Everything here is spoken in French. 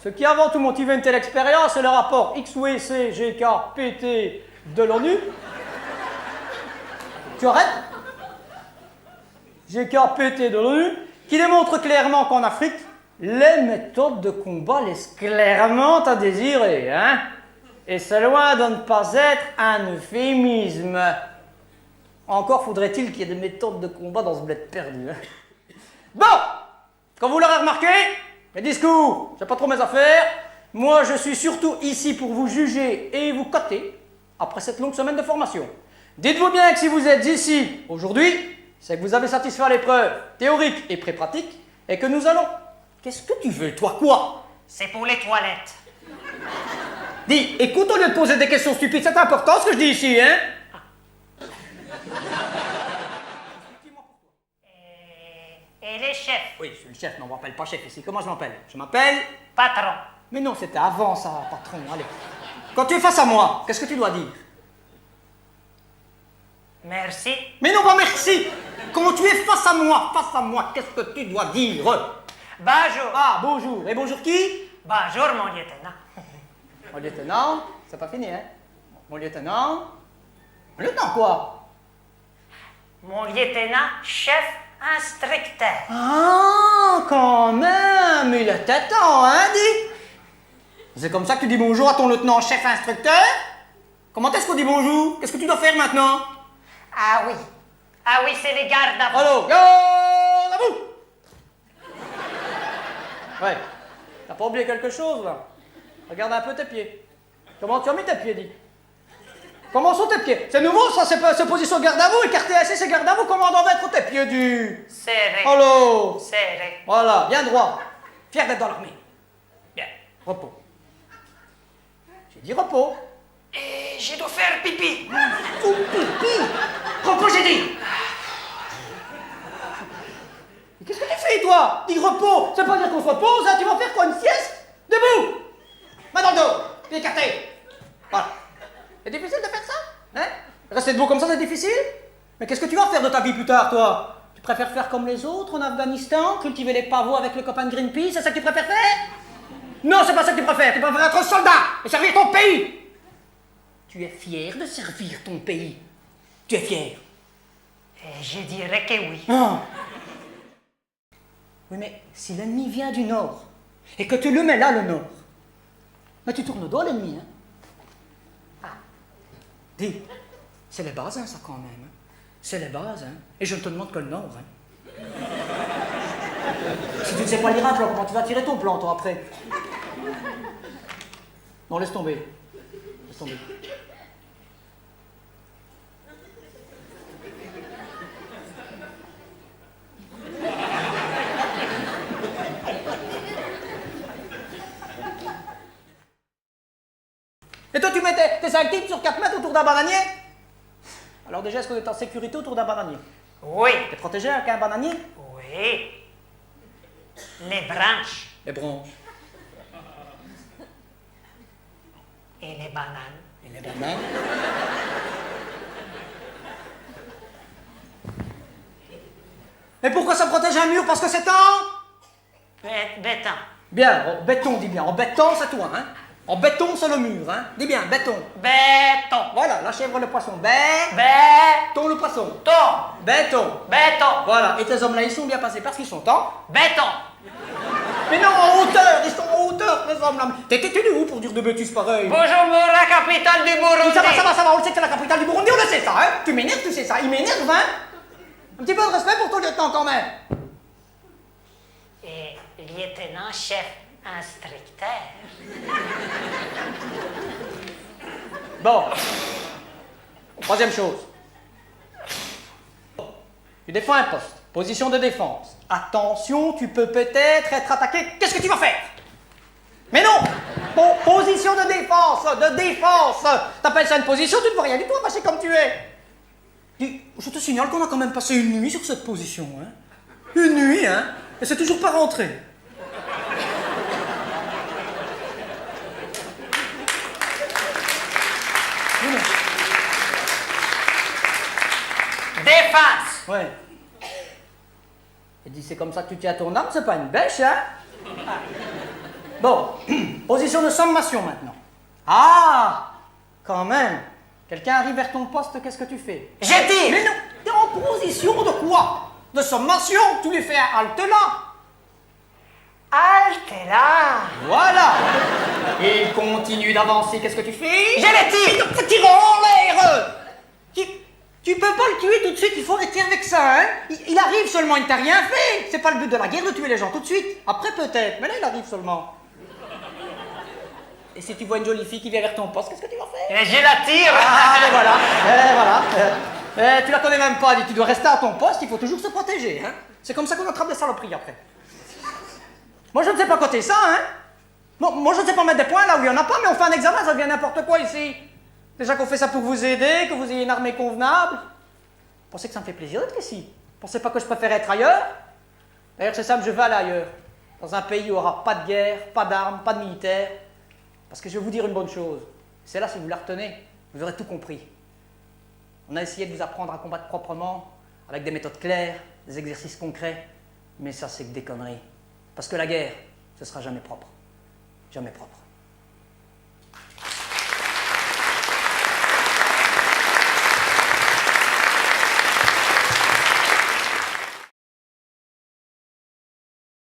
Ce qui a avant tout motivé une telle expérience, c'est le rapport XWC-GK-PT de l'ONU. Tu arrêtes? GK-PT de l'ONU, qui démontre clairement qu'en Afrique, les méthodes de combat laissent clairement à désirer, hein? Et c'est loin de ne pas être un euphémisme. Encore faudrait-il qu'il y ait des méthodes de combat dans ce bled perdu, hein? Bon, comme vous l'aurez remarqué, mes discours, c'est pas trop mes affaires. Moi, je suis surtout ici pour vous juger et vous coter après cette longue semaine de formation. Dites-vous bien que si vous êtes ici aujourd'hui, c'est que vous avez satisfait l'épreuve théorique et pré-pratique et que nous allons... Qu'est-ce que tu veux, toi, quoi? C'est pour les toilettes. Dis, écoute, au lieu de poser des questions stupides, c'est important ce que je dis ici, hein? Et les chefs? Oui, je suis le chef, mais on ne m'appelle pas chef ici. Comment je m'appelle? Je m'appelle... Patron. Mais non, c'était avant ça, patron, allez. Quand tu es face à moi, qu'est-ce que tu dois dire? Merci. Mais non, pas merci! Quand tu es face à moi, qu'est-ce que tu dois dire? Bonjour. Ah, bonjour. Et bonjour qui? Bonjour, mon lieutenant. Mon lieutenant, c'est pas fini, hein? Mon lieutenant... Mon lieutenant quoi? Mon lieutenant, chef instructeur. Ah, quand même! Il était temps, hein, dis? C'est comme ça que tu dis bonjour à ton lieutenant-chef instructeur? Comment est-ce qu'on dit bonjour? Qu'est-ce que tu dois faire maintenant? Ah oui. Ah oui, c'est les gardes à vous. Allô, garde à vous! Ouais. T'as pas oublié quelque chose, là? Regarde un peu tes pieds. Comment tu as mis tes pieds, dis? Comment sont tes pieds? C'est nouveau, ça, c'est position garde à vous, écarté assis, c'est garde à vous. Comment doivent être tes pieds, dis? Serré. Allô? Serré. Voilà, bien droit. Fier d'être dans l'armée. Bien, repos. J'ai dit repos. Et je dois faire pipi. Tout pipi. Repos, j'ai dit. Mais qu'est-ce que tu fais, toi? Dis repos. Ça veut pas dire qu'on se repose, hein? Tu vas faire quoi, une sieste? Debout. Main dans le dos. Pieds écartés. Voilà. C'est difficile de faire ça? Hein? Rester debout comme ça, c'est difficile? Mais qu'est-ce que tu vas faire de ta vie plus tard, toi? Tu préfères faire comme les autres en Afghanistan? Cultiver les pavots avec le copain de Greenpeace? C'est ça que tu préfères faire? Non, c'est pas ça que tu préfères. Tu préfères être soldat et servir ton pays. Tu es fier de servir ton pays? Tu es fier? Et je dirais que oui. Ah. Oui, mais si l'ennemi vient du nord et que tu le mets là, le nord, mais tu tournes le dos à l'ennemi, hein? Dis, c'est les bases, hein, ça, quand même. Hein. C'est les bases, hein. Et je ne te demande que le nord, hein. Si tu ne sais pas lire un plan, comment tu vas tirer ton plan, toi, après? Non, laisse tomber. Laisse tomber. Et toi, tu mets tes 5 types sur 4 mètres autour d'un bananier? Alors déjà, est-ce qu'on est en sécurité autour d'un bananier? Oui. T'es protégé avec un bananier? Oui. Les branches. Les branches. Et les bananes. Et les bananes? Et pourquoi ça protège un mur? Parce que c'est en... Béton. Bien, en béton, dis bien. En béton, c'est toi, hein? En béton, c'est le mur, hein? Dis bien, béton. Béton. Voilà, la chèvre, le poisson. Béton. Le poisson. Béton. Béton. Voilà, et tes hommes là, ils sont bien passés parce qu'ils sont en... Béton. Mais non, en hauteur, ils sont en hauteur, les hommes là. T'étais où pour dire de bêtises pareilles? Bonjour, la capitale du Burundi. Ça va, on le sait que c'est la capitale du Burundi, on le sait ça, hein? Tu m'énerves, tu sais ça, il m'énerve, hein? Un petit peu de respect pour ton lieutenant quand même. Et lieutenant-chef instructeur. Bon. Troisième chose. Tu défends un poste. Position de défense. Attention, tu peux peut-être être attaqué. Qu'est-ce que tu vas faire? Mais non! Position de défense, T'appelles ça une position, tu ne vois rien du tout, marcher comme tu es. Je te signale qu'on a quand même passé une nuit sur cette position, hein? Une nuit, hein? Et c'est toujours pas rentré. Défense. Ouais. Et dis, c'est comme ça que tu tiens ton arme, c'est pas une bêche, hein? Bon. Position de sommation maintenant. Ah, quand même. Quelqu'un arrive vers ton poste, qu'est-ce que tu fais? J'étire. Mais non, t'es en position de quoi? De sommation, tu lui fais un halte là. Halte là. Voilà. Et il continue d'avancer, qu'est-ce que tu fais? Je l'étire. Mais tire en l'air. Tu peux pas le tuer tout de suite, il faut arrêter avec ça, hein. Il arrive seulement, il t'a rien fait. C'est pas le but de la guerre de tuer les gens tout de suite. Après peut-être, mais là il arrive seulement. Et si tu vois une jolie fille qui vient vers ton poste, qu'est-ce que tu vas faire? Et je la tire. Ah, mais voilà, tu la connais même pas, tu dois rester à ton poste, il faut toujours se protéger, hein. C'est comme ça qu'on attrape des saloperies après. Moi je ne sais pas coter ça, hein. Bon, moi je ne sais pas mettre des points là où il y en a pas, mais on fait un examen, ça devient n'importe quoi ici. Déjà qu'on fait ça pour vous aider, que vous ayez une armée convenable. Pensez que ça me fait plaisir d'être ici. Pensez pas que je préfère être ailleurs. D'ailleurs c'est simple, je veux aller ailleurs. Dans un pays où il n'y aura pas de guerre, pas d'armes, pas de militaires. Parce que je vais vous dire une bonne chose. C'est là, si vous la retenez, vous aurez tout compris. On a essayé de vous apprendre à combattre proprement, avec des méthodes claires, des exercices concrets. Mais ça, c'est que des conneries. Parce que la guerre, ce sera jamais propre. Jamais propre.